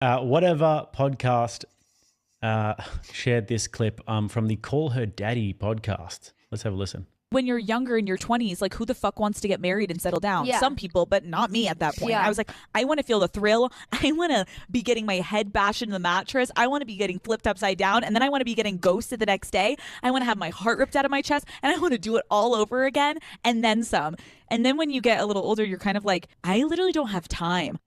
Whatever podcast shared this clip from the Call Her Daddy podcast. Let's have a listen. When you're younger in your 20s, like, who the fuck wants to get married and settle down? Yeah. Some people, but not me at that point. Yeah. I was like, I want to feel the thrill. I want to be getting my head bashed into the mattress. I want to be getting flipped upside down. And then I want to be getting ghosted the next day. I want to have my heart ripped out of my chest. And I want to do it all over again and then some. And then when you get a little older, you're kind of like, I literally don't have time.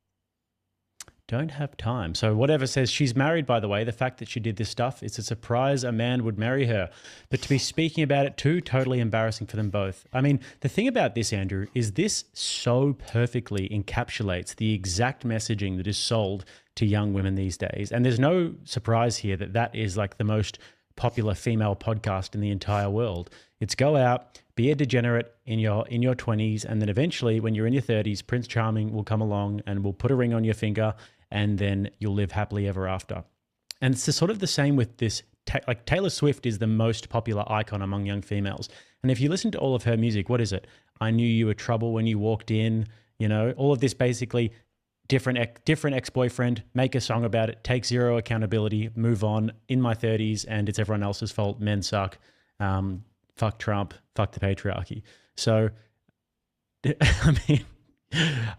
Don't have time. So whatever says she's married, by the way, the fact that she did this stuff, it's a surprise a man would marry her. But to be speaking about it too, totally embarrassing for them both. I mean, the thing about this, Andrew, is this so perfectly encapsulates the exact messaging that is sold to young women these days. And there's no surprise here that that is like the most popular female podcast in the entire world. It's go out, be a degenerate in your 20s, and then eventually when you're in your 30s, Prince Charming will come along and will put a ring on your finger, and then you'll live happily ever after. And it's sort of the same with this, like Taylor Swift is the most popular icon among young females. And if you listen to all of her music, what is it? I knew you were trouble when you walked in, you know, all of this basically different ex-boyfriend, make a song about it, take zero accountability, move on, in my 30s, and it's everyone else's fault, men suck, fuck Trump, fuck the patriarchy. So, I mean,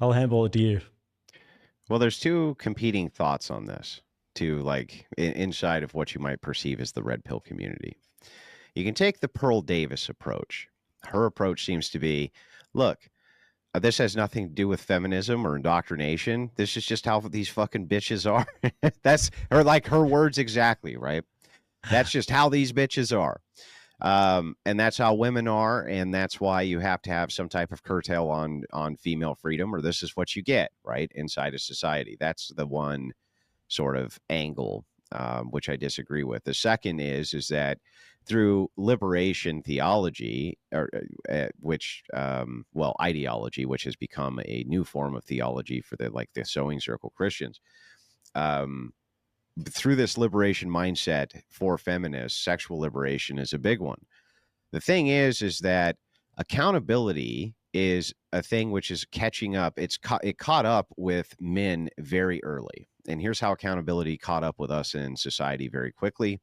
I'll handball it to you. Well, there's two competing thoughts on this, inside of what you might perceive as the red pill community. You can take the Pearl Davis approach. Her approach seems to be, look, this has nothing to do with feminism or indoctrination. This is just how these fucking bitches are. That's her words exactly, right? That's just how these bitches are. And that's how women are, and that's why you have to have some type of curtail on female freedom, or this is what you get, right, inside of society. That's the one sort of angle, which I disagree with. The second is that through liberation theology, ideology, which has become a new form of theology for the sewing circle Christians, through this liberation mindset for feminists, sexual liberation is a big one. The thing is that accountability is a thing which is catching up. It caught up with men very early. And here's how accountability caught up with us in society very quickly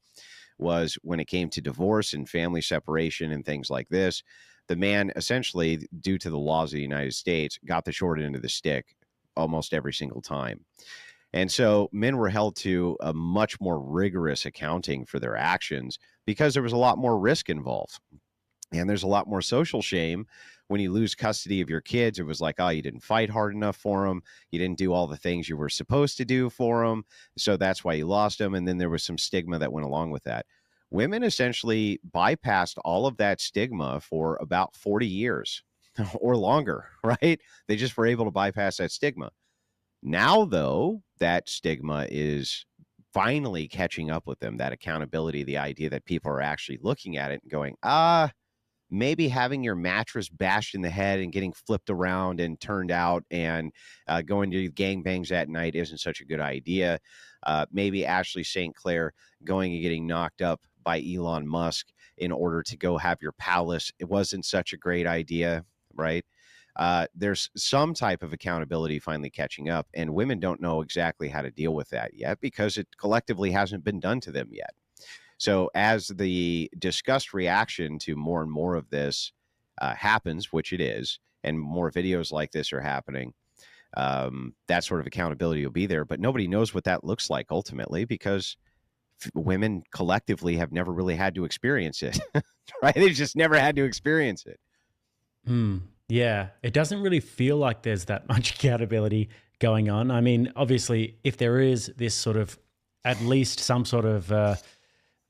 was when it came to divorce and family separation and things like this. The man essentially, due to the laws of the United States, got the short end of the stick almost every single time. And so men were held to a much more rigorous accounting for their actions because there was a lot more risk involved. And there's a lot more social shame when you lose custody of your kids. It was like, oh, you didn't fight hard enough for them. You didn't do all the things you were supposed to do for them. So that's why you lost them. And then there was some stigma that went along with that. Women essentially bypassed all of that stigma for about 40 years or longer, right? They just were able to bypass that stigma. Now, though, that stigma is finally catching up with them, that accountability, the idea that people are actually looking at it and going, maybe having your mattress bashed in the head and getting flipped around and turned out and going to gangbangs at night isn't such a good idea. Maybe Ashley St. Clair going and getting knocked up by Elon Musk in order to go have your palace, it wasn't such a great idea, right? There's some type of accountability finally catching up, and women don't know exactly how to deal with that yet because it collectively hasn't been done to them yet. So as the discussed reaction to more and more of this happens, which it is, and more videos like this are happening, that sort of accountability will be there. But nobody knows what that looks like ultimately because women collectively have never really had to experience it, right? They've just never had to experience it. Yeah, it doesn't really feel like there's that much accountability going on. I mean, obviously, if there is this sort of, at least some sort of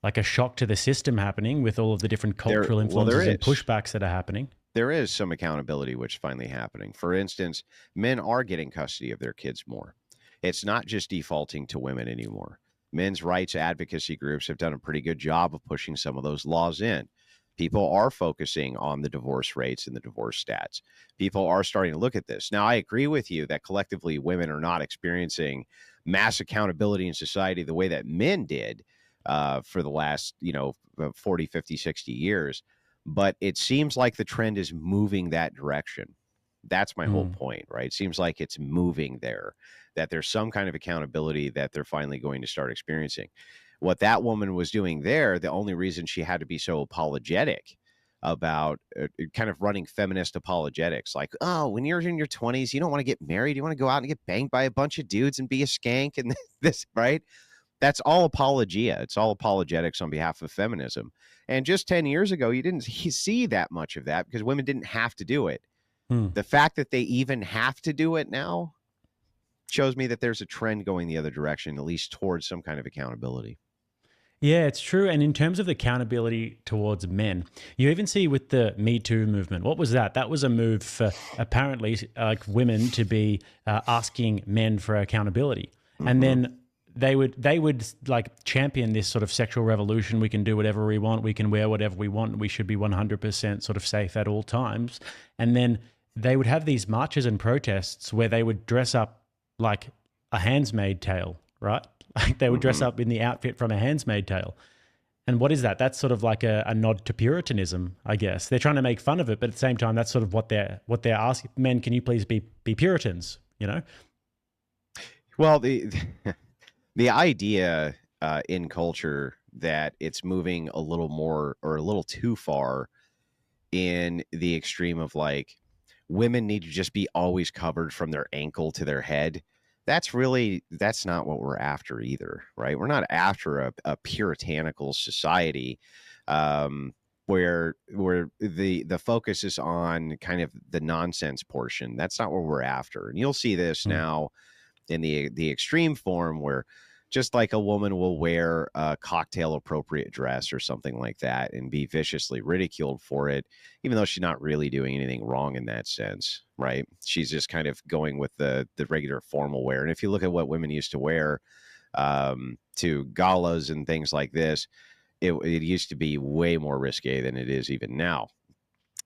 like a shock to the system happening with all of the different cultural influences and pushbacks that are happening. There is some accountability which is finally happening. For instance, men are getting custody of their kids more. It's not just defaulting to women anymore. Men's rights advocacy groups have done a pretty good job of pushing some of those laws in. People are focusing on the divorce rates and the divorce stats. People are starting to look at this. Now, I agree with you that collectively women are not experiencing mass accountability in society the way that men did for the last, 40, 50, 60 years. But it seems like the trend is moving that direction. That's my whole point, right? It seems like it's moving there. that there's some kind of accountability that they're finally going to start experiencing. What that woman was doing there, the only reason she had to be so apologetic about kind of running feminist apologetics, like, oh, when you're in your 20s, you don't want to get married. You want to go out and get banged by a bunch of dudes and be a skank and this, right? That's all apologia. It's all apologetics on behalf of feminism. And just 10 years ago, you didn't see that much of that because women didn't have to do it. The fact that they even have to do it now shows me that there's a trend going the other direction, at least towards some kind of accountability. Yeah, it's true. And in terms of the accountability towards men, you even see with the Me Too movement, what was that? That was a move for apparently like women to be asking men for accountability. And then they would like champion this sort of sexual revolution. We can do whatever we want. We can wear whatever we want. We should be 100% sort of safe at all times. And then they would have these marches and protests where they would dress up like a Handmaid's Tale, right? Like they would dress up in the outfit from a Handmaid's Tale. And what is that? That's sort of like a nod to Puritanism, I guess. They're trying to make fun of it, but at the same time, that's sort of what they're asking. Men, can you please be Puritans, you know? Well, the idea in culture that it's moving a little more or a little too far in the extreme of like women need to just be always covered from their ankle to their head. That's not what we're after either, right? We're not after a puritanical society where the focus is on kind of the nonsense portion. That's not what we're after. And you'll see this now in the extreme form where just like a woman will wear a cocktail appropriate dress or something like that and be viciously ridiculed for it, even though she's not really doing anything wrong in that sense, right? She's just kind of going with the regular formal wear. And if you look at what women used to wear to galas and things like this, it used to be way more risque than it is even now.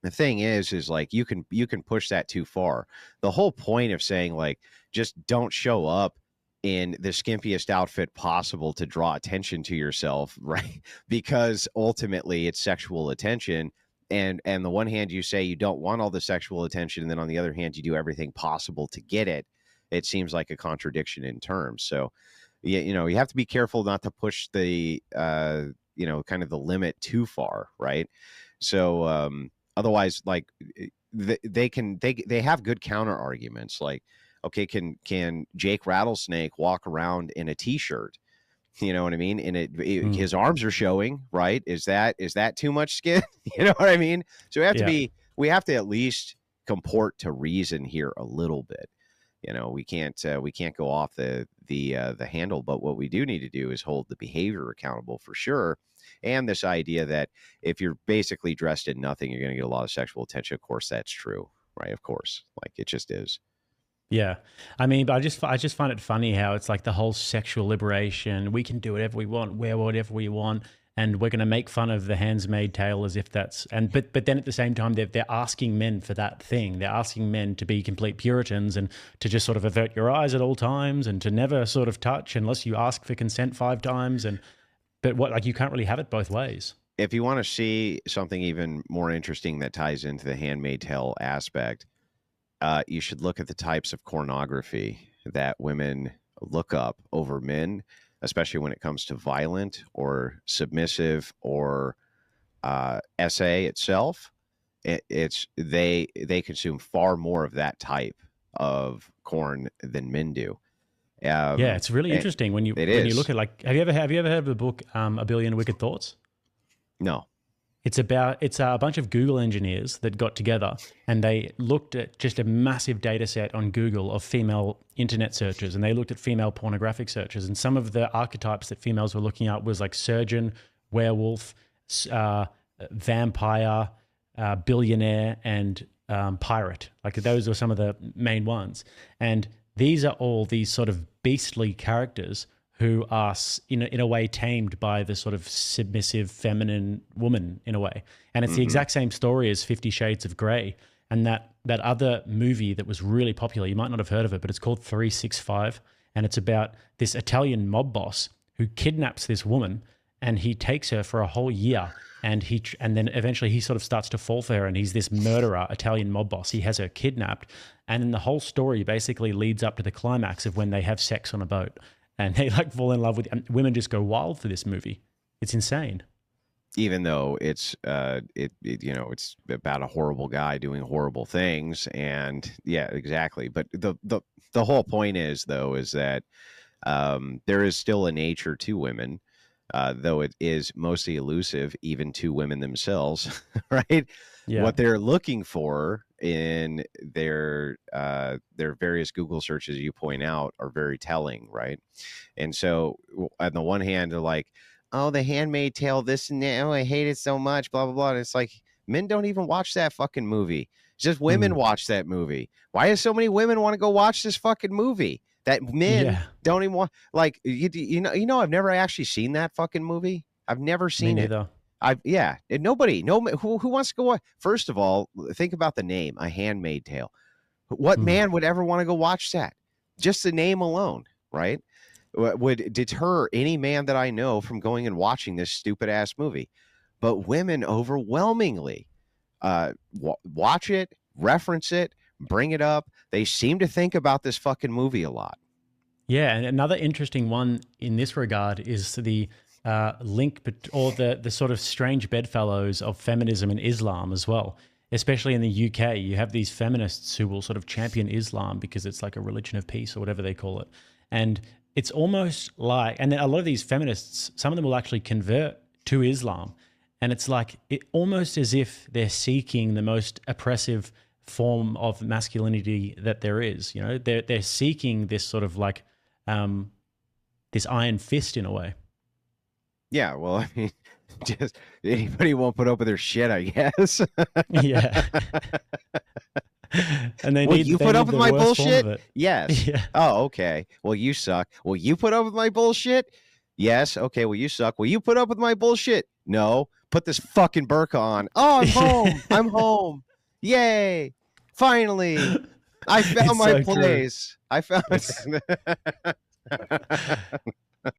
The thing is like you can push that too far. The whole point of saying like just don't show up in the skimpiest outfit possible to draw attention to yourself, right? Because ultimately it's sexual attention. And the one hand you say you don't want all the sexual attention, and then on the other hand you do everything possible to get it. It seems like a contradiction in terms. So, you have to be careful not to push the kind of the limit too far, right? So otherwise, like they have good counter arguments, like, okay, can Jake Rattlesnake walk around in a t-shirt? You know what I mean? And his arms are showing, right? Is that too much skin? You know what I mean? So we have to at least comport to reason here a little bit. We can't go off the handle, but what we do need to do is hold the behavior accountable for sure. And this idea that if you're basically dressed in nothing, you're going to get a lot of sexual attention. Of course, that's true, right? Of course, like it just is. Yeah. I mean, but I just find it funny how it's like the whole sexual liberation. We can do whatever we want, wear whatever we want, and we're going to make fun of the Handmaid's Tale as if that's but then at the same time they're asking men for that thing. They're asking men to be complete Puritans and to just sort of avert your eyes at all times and to never sort of touch unless you ask for consent 5 times. But you can't really have it both ways. If you want to see something even more interesting that ties into the Handmaid's Tale aspect, you should look at the types of pornography that women look up over men, especially when it comes to violent or submissive or SA itself. They consume far more of that type of porn than men do. Yeah, it's really interesting when you look at like. Have you ever heard of the book A Billion Wicked Thoughts? No. It's a bunch of Google engineers that got together and they looked at just a massive data set on Google of female internet searches, and they looked at female pornographic searches, and some of the archetypes that females were looking at was like surgeon, werewolf, vampire, billionaire, and pirate. Like those were some of the main ones. And these are all these sort of beastly characters who are in a way tamed by the sort of submissive feminine woman in a way. And it's the exact same story as 50 Shades of Grey. And that other movie that was really popular, you might not have heard of it, but it's called 365. And it's about this Italian mob boss who kidnaps this woman and he takes her for a whole year and then eventually he sort of starts to fall for her, and he's this murderer Italian mob boss. He has her kidnapped, and then the whole story basically leads up to the climax of when they have sex on a boat, and they like fall in love with. And women just go wild for this movie. It's insane. Even though it's it's about a horrible guy doing horrible things, and yeah, exactly. But the whole point is that there is still a nature to women, though it is mostly elusive even to women themselves, right? Yeah. What they're looking for in their various Google searches, you point out, are very telling, right? And so on the one hand, they're like, oh, The Handmaid's Tale, this and that, oh, I hate it so much, blah, blah, blah. And it's like, men don't even watch that fucking movie. It's just women watch that movie. Why do so many women want to go watch this fucking movie that men don't even want? Like, you know, I've never actually seen that fucking movie. I've never seen it. Nobody, who wants to go? First of all, think about the name, A Handmaid's Tale. What man would ever want to go watch that? Just the name alone, right? Would deter any man that I know from going and watching this stupid ass movie. But women overwhelmingly watch it, reference it, bring it up. They seem to think about this fucking movie a lot. Yeah, and another interesting one in this regard is the link, or the sort of strange bedfellows of feminism and Islam as well. Especially in the UK, you have these feminists who will sort of champion Islam because it's like a religion of peace or whatever they call it. And it's almost like, and a lot of these feminists, some of them will actually convert to Islam. And it's like, almost as if they're seeking the most oppressive form of masculinity that there is. You know, they're seeking this sort of like, this iron fist in a way. Yeah, well, I mean, just anybody won't put up with their shit, I guess. Yeah. And they you put up with my bullshit? Yes. Yeah. Oh, okay. Well, you suck. Will you put up with my bullshit? Yes. Okay. Well, you suck. Will you put up with my bullshit? No. Put this fucking burqa on. Oh, I'm home. I'm home. Yay. Finally. I found my place. I found